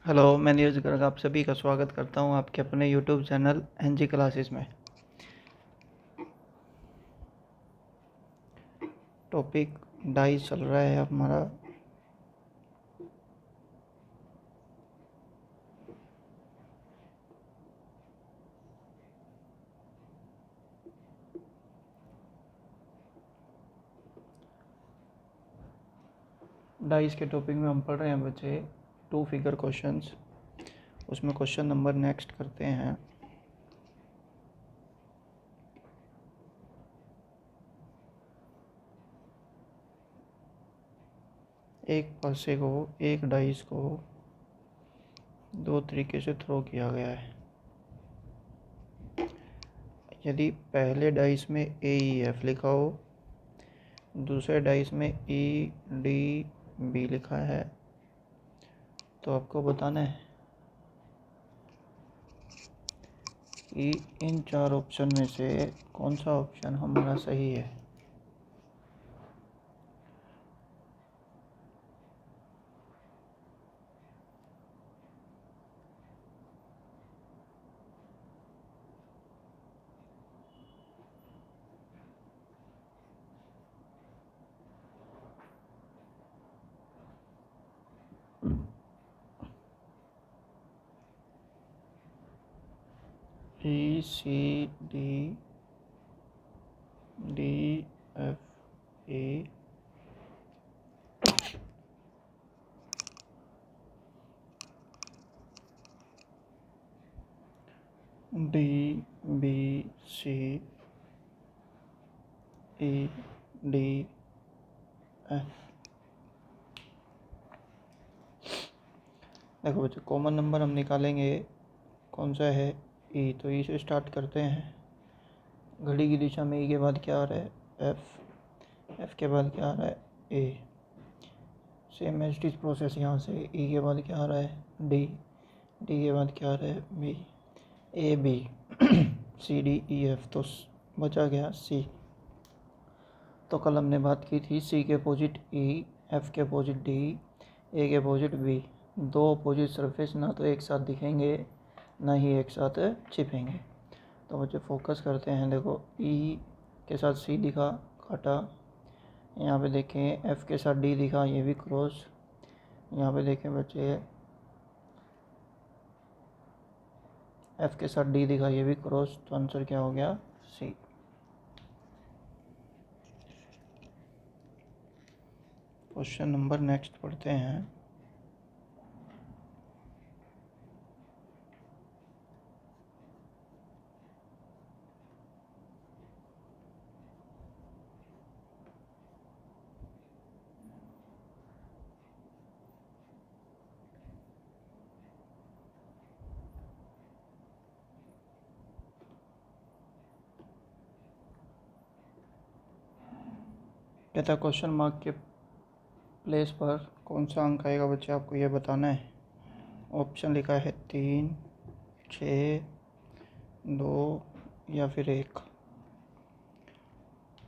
Hello, मैं नीरज गर्ग आप सभी का स्वागत करता हूं आपके अपने यूट्यूब चैनल एनजी क्लासेस में। टॉपिक डाइस चल रहा है हमारा। डाइस के टॉपिक में हम पढ़ रहे हैं बच्चे 2 फिगर क्वेश्चंस। उसमें क्वेश्चन नंबर नेक्स्ट करते हैं। एक पासे को, एक डाइस को 2 तरीके से थ्रो किया गया है। यदि पहले डाइस में ए ई एफ लिखा हो, दूसरे डाइस में ई डी बी लिखा है, तो आपको बताना है कि इन 4 ऑप्शन में से कौन सा ऑप्शन हमारा सही है। E C D D F A D B C E D F. देखो बच्चों, कॉमन नंबर हम निकालेंगे। कौन सा है? ई। तो ई से स्टार्ट करते हैं। घड़ी की दिशा में ई के बाद क्या आ रहा है? एफ। एफ के बाद क्या आ रहा है? ए। सेम एज इट प्रोसेस यहाँ से ई के बाद क्या आ रहा है? डी। डी के बाद क्या आ रहा है? B. A B C D E F. तो बचा गया सी। तो कल हमने बात की थी सी के अपोजिट ई, एफ के अपोजिट डी, ए के अपोजिट बी। दो अपोजिट सरफेस ना तो एक साथ दिखेंगे ना ही एक साथ छिपेंगे। तो बच्चे फोकस करते हैं। देखो, ई के साथ सी दिखा, काटा। यहाँ पे देखें एफ के साथ डी दिखा, ये भी क्रॉस। यहाँ पे देखें बच्चे एफ के साथ डी दिखा, ये भी क्रॉस। तो आंसर क्या हो गया? सी। क्वेश्चन नंबर नेक्स्ट पढ़ते हैं। कहता क्वेश्चन मार्क के प्लेस पर कौन सा अंक आएगा बच्चे, आपको ये बताना है। ऑप्शन लिखा है 3, 6, 2 या फिर 1।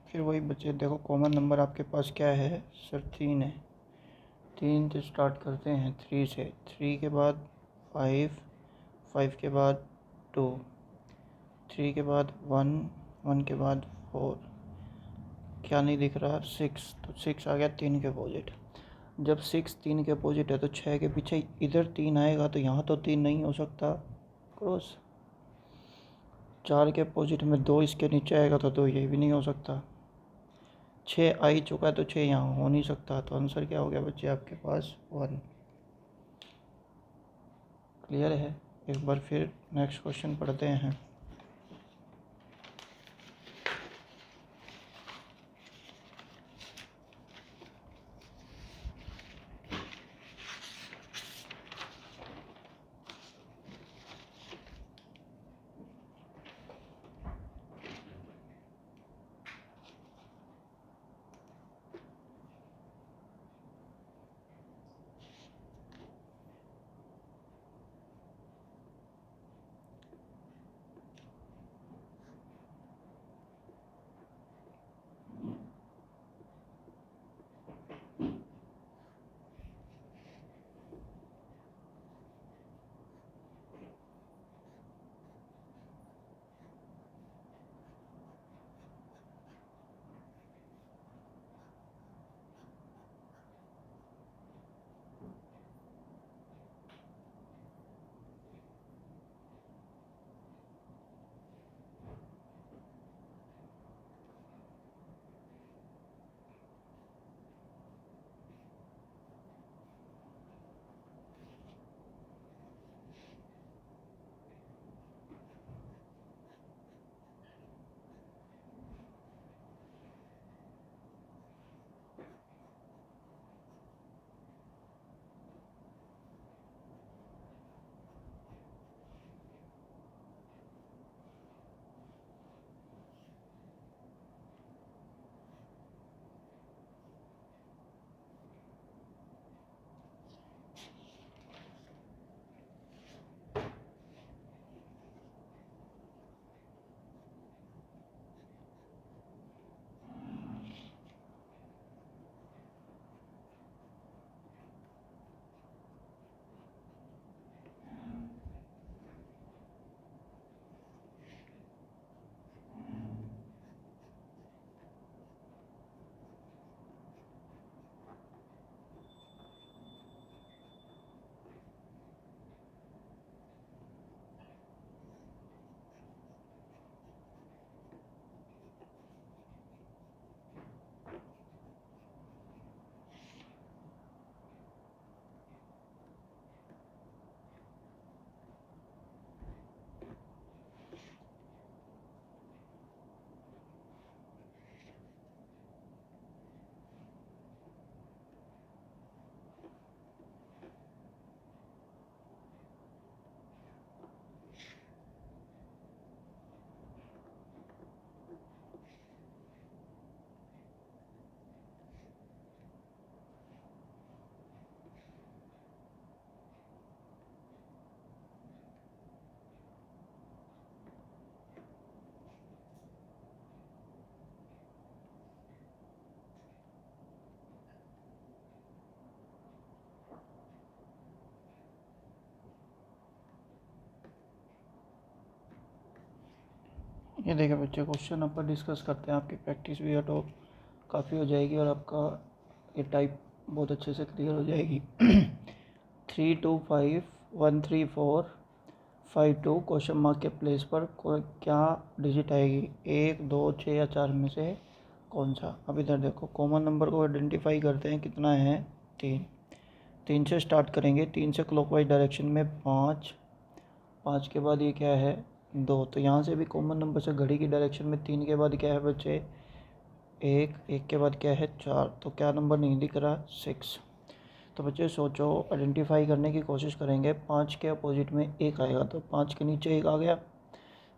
फिर वही बच्चे देखो, कॉमन नंबर आपके पास क्या है सर? 3 है। 3 से स्टार्ट करते हैं, 3 से। 3 के बाद 5, 5 के बाद 2, 3 के बाद 1, 1 के बाद 4। क्या नहीं दिख रहा? 6। तो 6 आ गया 3 के अपोजिट। जब 6 3 के अपोजिट है तो 6 के पीछे इधर 3 आएगा, तो यहाँ तो 3 नहीं हो सकता, क्रॉस। 4 के अपोजिट में 2 इसके नीचे आएगा तो 2 ये भी नहीं हो सकता। 6 आ ही चुका है तो 6 यहाँ हो नहीं सकता। तो आंसर क्या हो गया बच्चे आपके पास? 1। क्लियर है? एक बार फिर नेक्स्ट क्वेश्चन पढ़ते हैं। ये देखिए बच्चे, क्वेश्चन अपन डिस्कस करते हैं, आपकी प्रैक्टिस भी ऑटो काफ़ी हो जाएगी और आपका ये टाइप बहुत अच्छे से क्लियर हो जाएगी। 32513452 क्वेश्चन मार्क के प्लेस पर क्या डिजिट आएगी, 1 2 6 या 4 में से कौन सा। अब इधर देखो, कॉमन नंबर को आइडेंटिफाई करते हैं, कितना है 3। 3 से स्टार्ट करेंगे, 3 से क्लॉकवाइज डायरेक्शन में 5, 5 के बाद ये क्या है 2। तो यहाँ से भी कॉमन नंबर से घड़ी की डायरेक्शन में 3 के बाद क्या है बच्चे 1, 1 के बाद क्या है 4। तो क्या नंबर नहीं दिख रहा 6। तो बच्चे सोचो, आइडेंटिफाई करने की कोशिश करेंगे। 5 के अपोजिट में 1 आएगा, तो 5 के नीचे 1 आ गया,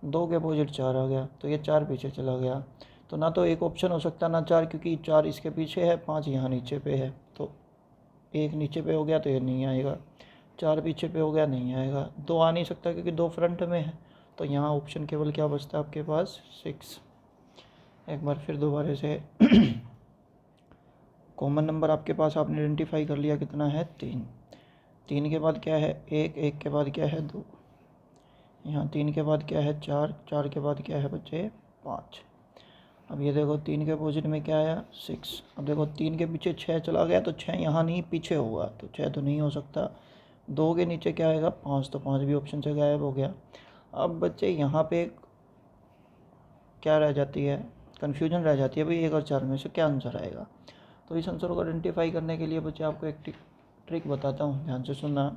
2 के अपोजिट 4 आ गया, तो ये 4 पीछे चला गया। तो ना तो एक ऑप्शन हो सकता ना 4, क्योंकि 4 इसके पीछे है, 5 यहाँ नीचे पे है। तो 1 नीचे पे हो गया तो ये नहीं आएगा, 4 पीछे पे हो गया नहीं आएगा, 2 आ नहीं सकता क्योंकि 2 फ्रंट में है। तो यहाँ ऑप्शन केवल क्या बचता है आपके पास 6। एक बार फिर दोबारा से कॉमन नंबर आपके पास आपने आइडेंटिफाई कर लिया, कितना है 3। 3 के बाद क्या है 1, 1 के बाद क्या है 2, यहाँ 3 के बाद क्या है 4, 4 के बाद क्या है बच्चे 5। अब ये देखो 3 के अपोजिट में क्या आया 6। अब देखो 3 के पीछे 6 चला गया, तो 6 यहाँ नहीं पीछे होगा, तो 6 तो नहीं हो सकता। 2 के नीचे क्या आएगा 5, तो 5 भी ऑप्शन से गायब हो गया। अब बच्चे यहाँ पे क्या रह जाती है, कन्फ्यूजन रह जाती है, भाई 1 और 4 में से क्या आंसर आएगा। तो इस आंसर को आइडेंटिफाई करने के लिए बच्चे आपको एक ट्रिक बताता हूँ, ध्यान से सुनना।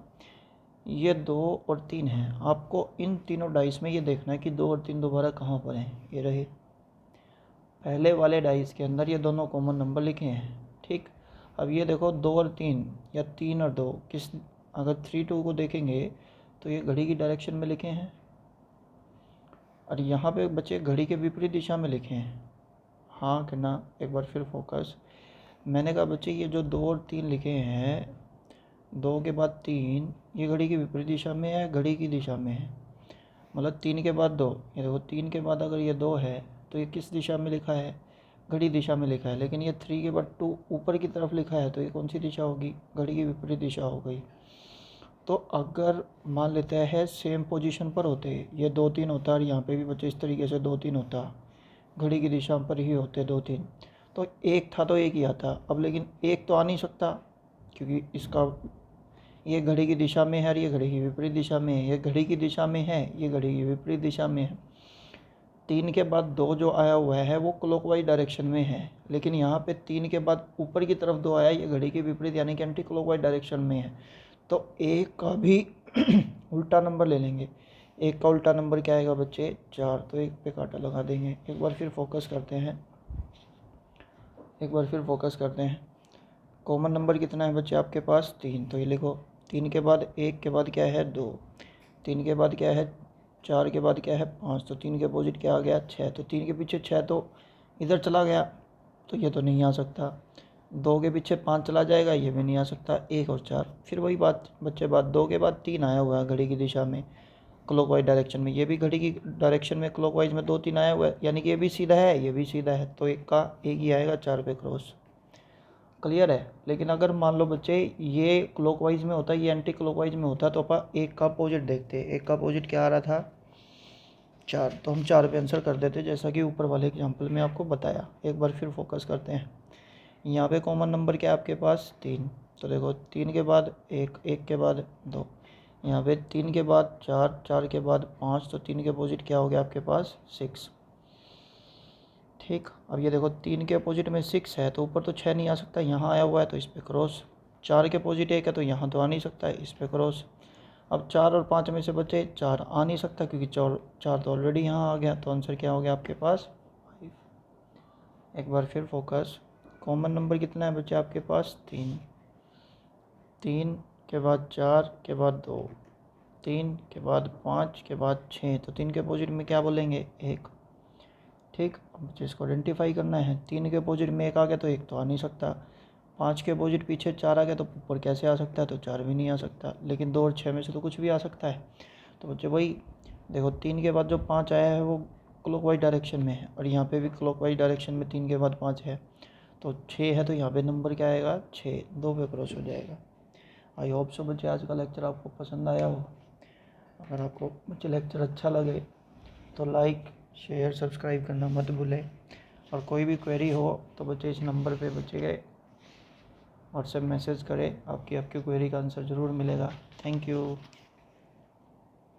ये 2 और 3 है, आपको इन तीनों डाइस में ये देखना है कि 2 और 3 दोबारा कहाँ पर हैं। ये रहे पहले वाले डाइस के अंदर ये दोनों कॉमन नंबर लिखे हैं, ठीक। अब ये देखो 2 और 3 या 3 और 2 किस, अगर 3 2 को देखेंगे तो ये घड़ी की डायरेक्शन में लिखे हैं, और यहाँ पे बच्चे घड़ी के विपरीत दिशा में लिखे हैं। हाँ कि ना, एक बार फिर फोकस। मैंने कहा बच्चे ये जो 2 और 3 लिखे हैं, 2 के बाद 3, ये घड़ी की विपरीत दिशा में है, घड़ी की दिशा में है। मतलब 3 के बाद 2, ये देखो 3 के बाद अगर ये 2 है तो ये किस दिशा में लिखा है, घड़ी दिशा में लिखा है। लेकिन ये 3 के बाद 2 ऊपर की तरफ लिखा है, तो ये कौन सी दिशा होगी, घड़ी की विपरीत दिशा हो गई। तो अगर मान लेते हैं सेम पोजीशन पर होते, ये 2 3 होता और यहाँ पे भी बच्चे इस तरीके से 2 3 होता, घड़ी की दिशा पर ही होते 2 3, तो एक था तो एक ही आता। अब लेकिन एक तो आ नहीं सकता, क्योंकि इसका ये घड़ी की दिशा में है और ये घड़ी की विपरीत दिशा में है, ये घड़ी की दिशा में है, ये घड़ी की विपरीत दिशा में है। 3 के बाद 2 जो आया हुआ है वो क्लॉकवाइज डायरेक्शन में है, लेकिन यहाँ पे 3 के बाद ऊपर की तरफ 2 आया, ये घड़ी के विपरीत यानी कि एंटी क्लॉकवाइज डायरेक्शन में है। तो एक का भी उल्टा नंबर ले लेंगे। एक का उल्टा नंबर क्या आएगा बच्चे 4, तो एक पे कांटा लगा देंगे। एक बार फिर फोकस करते हैं, कॉमन नंबर कितना है बच्चे आपके पास 3, तो ये लिखो 3 के बाद 1 के बाद क्या है 2, 3 के बाद क्या है 4 के बाद क्या है 5, तो 3 के अपोजिट क्या आ गया 6। तो 3 के पीछे 6 तो इधर चला गया, तो ये तो नहीं आ सकता। 2 के पीछे 5 चला जाएगा, ये भी नहीं आ सकता। 1 और 4, फिर वही बात बच्चे, बात 2 के बाद 3 आया हुआ है घड़ी की दिशा में क्लॉकवाइज डायरेक्शन में, ये भी घड़ी की डायरेक्शन में क्लॉकवाइज में 2 3 आया हुआ है, यानी कि ये भी सीधा है, ये भी सीधा है, तो एक का एक ही आएगा 4 पे क्रॉस। क्लियर है। लेकिन अगर मान लो बच्चे ये क्लॉकवाइज में होता, ये एंटी क्लॉकवाइज में होता, तो अपन एक का अपोजिट देखते। एक का अपोजिट क्या आ रहा था 4, तो हम 4 पे आंसर कर देते, जैसा कि ऊपर वाले एग्जाम्पल में आपको बताया। एक बार फिर फोकस करते हैं। यहाँ पे कॉमन नंबर क्या है आपके पास 3, तो देखो 3 के बाद 1, 1 के बाद 2, यहाँ पे 3 के बाद 4, 4 के बाद 5, तो 3 के अपोजिट क्या हो गया आपके पास 6, ठीक। अब ये देखो 3 के अपोजिट में 6 है, तो ऊपर तो 6 नहीं आ सकता, यहाँ आया हुआ है तो इस पर क्रॉस। 4 के अपोजिट 1 है, तो यहाँ तो आ नहीं सकता है, इस पर क्रॉस। अब 4 और 5 में से बचे 4 आ नहीं सकता, क्योंकि 4 तो ऑलरेडी यहाँ आ गया, तो आंसर क्या हो गया आपके पास 5। एक बार फिर फोकस, कॉमन नंबर कितना है बच्चे आपके पास 3, 3 के बाद 4 के बाद 2, 3 के बाद 5 के बाद 6, तो 3 के अपोजिट में क्या बोलेंगे 1, ठीक। अब जिसको आइडेंटिफाई करना है, 3 के अपोजिट में 1 आ गया तो 1 तो आ नहीं सकता, 5 के अपोजिट पीछे 4 आ गया तो ऊपर कैसे आ सकता है, तो 4 भी नहीं आ सकता। लेकिन 2 और 6 में से तो कुछ भी आ सकता है। तो बच्चे वही देखो, 3 के बाद जो 5 आया है वो क्लॉकवाइज डायरेक्शन में है, और यहाँ पे भी क्लॉकवाइज डायरेक्शन में 3 के बाद 5 है, तो 6 है, तो यहाँ पे नंबर क्या आएगा 6, 2 पे क्रॉस हो जाएगा। आई होप सो बच्चे आज का लेक्चर आपको पसंद आया हो। अगर आपको बच्चे लेक्चर अच्छा लगे तो लाइक, शेयर सब्सक्राइब करना मत भूलें। और कोई भी क्वेरी हो तो बच्चे इस नंबर पे बच्चे गए व्हाट्सएप मैसेज करें, आपकी क्वेरी का आंसर ज़रूर मिलेगा। Thank you.